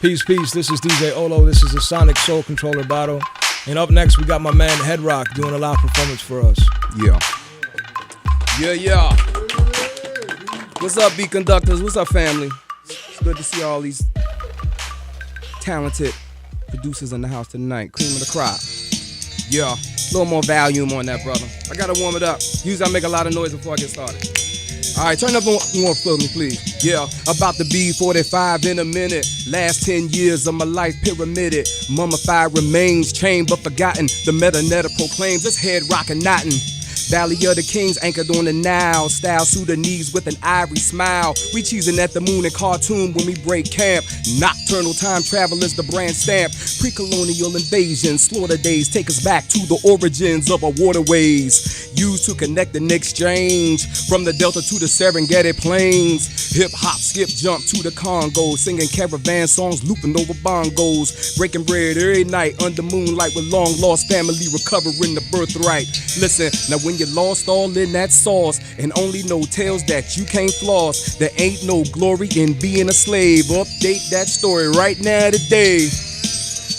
Peace, peace. This is DJ Olo. This is a Sonic Soul Controller battle. And up next, we got my man Head-Roc doing a live performance for us. Yeah. What's up, beat conductors? What's up, family? It's good to see all these talented producers in the house tonight. Cream of the crop. Yeah. A little more volume on that, brother. I gotta warm it up. Usually I make a lot of noise before I get started. All right, turn up one more for me, please. Yeah, about to be 45 in a minute. Last 10 years of my life pyramided. Mummified remains, chained but forgotten. The meta proclaims it's Head-Roc and Notten. Valley of the Kings anchored on the Nile. Style Sudanese with an ivory smile. We cheesing at the moon and cartoon when we break camp. Nocturnal time travelers, the brand stamp. Pre-colonial invasion, slaughter days take us back to the origins of our waterways. Used to connect and exchange from the Delta to the Serengeti Plains. Hip hop, skip, jump to the Congo. Singing caravan songs, looping over bongos. Breaking bread every night under moonlight with long lost family recovering the birthright. Listen, now when you're lost all in that sauce and only know tales that you can't floss, there ain't no glory in being a slave. Update that story right now today.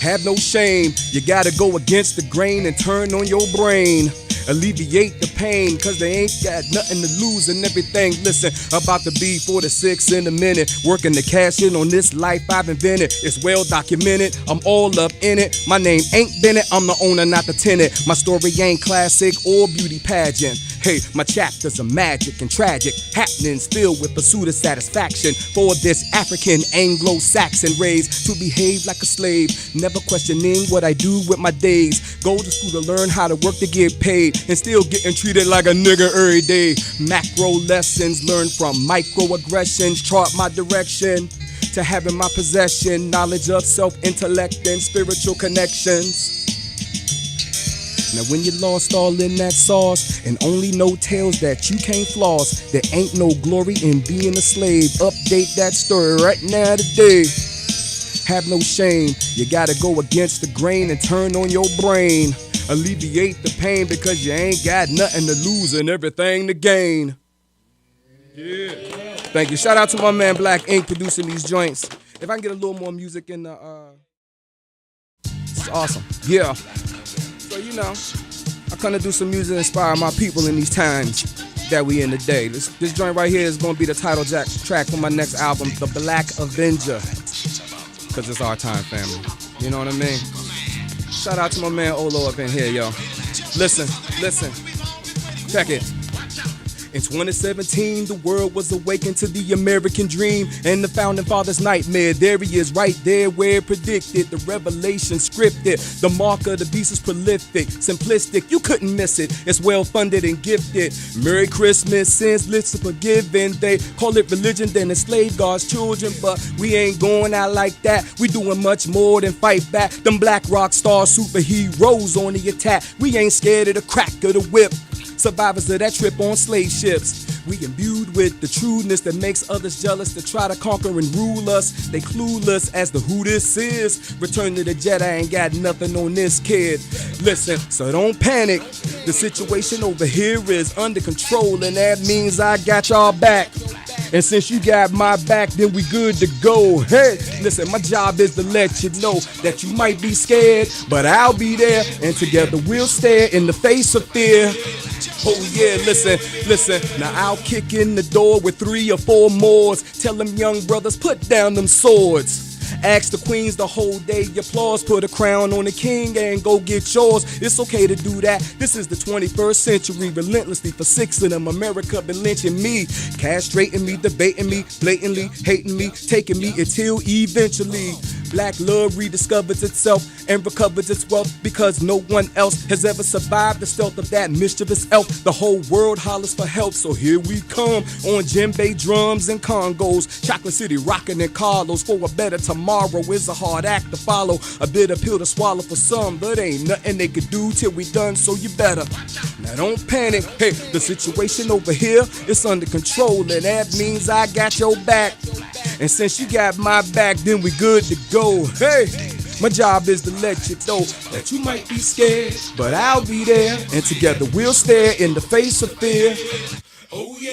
Have no shame, you gotta go against the grain and turn on your brain. Alleviate the pain, cause they ain't got nothing to lose and everything. Listen, about to be 46 in a minute. Working to cash in on this life I've invented. It's well documented, I'm all up in it. My name ain't Bennett, I'm the owner, not the tenant. My story ain't classic or beauty pageant. Hey, my chapters are magic and tragic happenings filled with pursuit of satisfaction for this African Anglo-Saxon raised to behave like a slave, never questioning what I do with my days. Go to school to learn how to work to get paid and still getting treated like a nigga every day. Macro lessons learned from microaggressions chart my direction to having my possession knowledge of self, intellect, and spiritual connections. Now when you're lost all in that sauce and only know tales that you can't floss, there ain't no glory in being a slave. Update that story right now today. Have no shame, you gotta go against the grain and turn on your brain. Alleviate the pain because you ain't got nothing to lose and everything to gain. Yeah. Thank you. Shout out to my man Black Ink producing these joints. If I can get a little more music in the it's awesome. Yeah. So you know, I come to do some music to inspire my people in these times that we in today. This joint right here is gonna be the title track for my next album, The Black Avenger. Cause it's our time, family. You know what I mean? Shout out to my man Olo up in here, yo. Listen. Check it. In 2017, the world was awakened to the American dream and the founding fathers' nightmare. There he is, right there where it predicted. The revelation scripted. The mark of the beast is prolific, simplistic. You couldn't miss it. It's well funded and gifted. Merry Christmas, sins listed forgiven. They call it religion, then enslave God's children. But we ain't going out like that. We doing much more than fight back. Them black RockStar superheroes on the attack. We ain't scared of the crack of the whip. Survivors of that trip on slave ships. We imbued with the trueness that makes others jealous to try to conquer and rule us. They clueless as to who this is. Return to the Jedi ain't got nothing on this kid. Listen, so don't panic. The situation over here is under control and that means I got y'all back. And since you got my back, then we good to go. Hey, listen, my job is to let you know that you might be scared, but I'll be there, and together we'll stare in the face of fear. Oh yeah, listen, now I'll kick in the door with 3 or 4 more. Tell them young brothers, put down them swords. Ask the queens to hold their applause. Put a crown on the king and go get yours. It's okay to do that. This is the 21st century. Relentlessly for 6 of them, America been lynching me, castrating me, debating me, blatantly hating me, taking me until eventually black love rediscovers itself and recovers its wealth because no one else has ever survived the stealth of that mischievous elf. The whole world hollers for help, so here we come on djembe drums and congos. Chocolate City rocking in Carlos for a better tomorrow is a hard act to follow. A bitter pill to swallow for some, but ain't nothing they could do till we done, so you better. Now don't panic, hey, the situation over here is under control and that means I got your back. And since you got my back, then we good to go. Hey, my job is to let you know that you might be scared, but I'll be there, and together we'll stare in the face of fear. Oh yeah.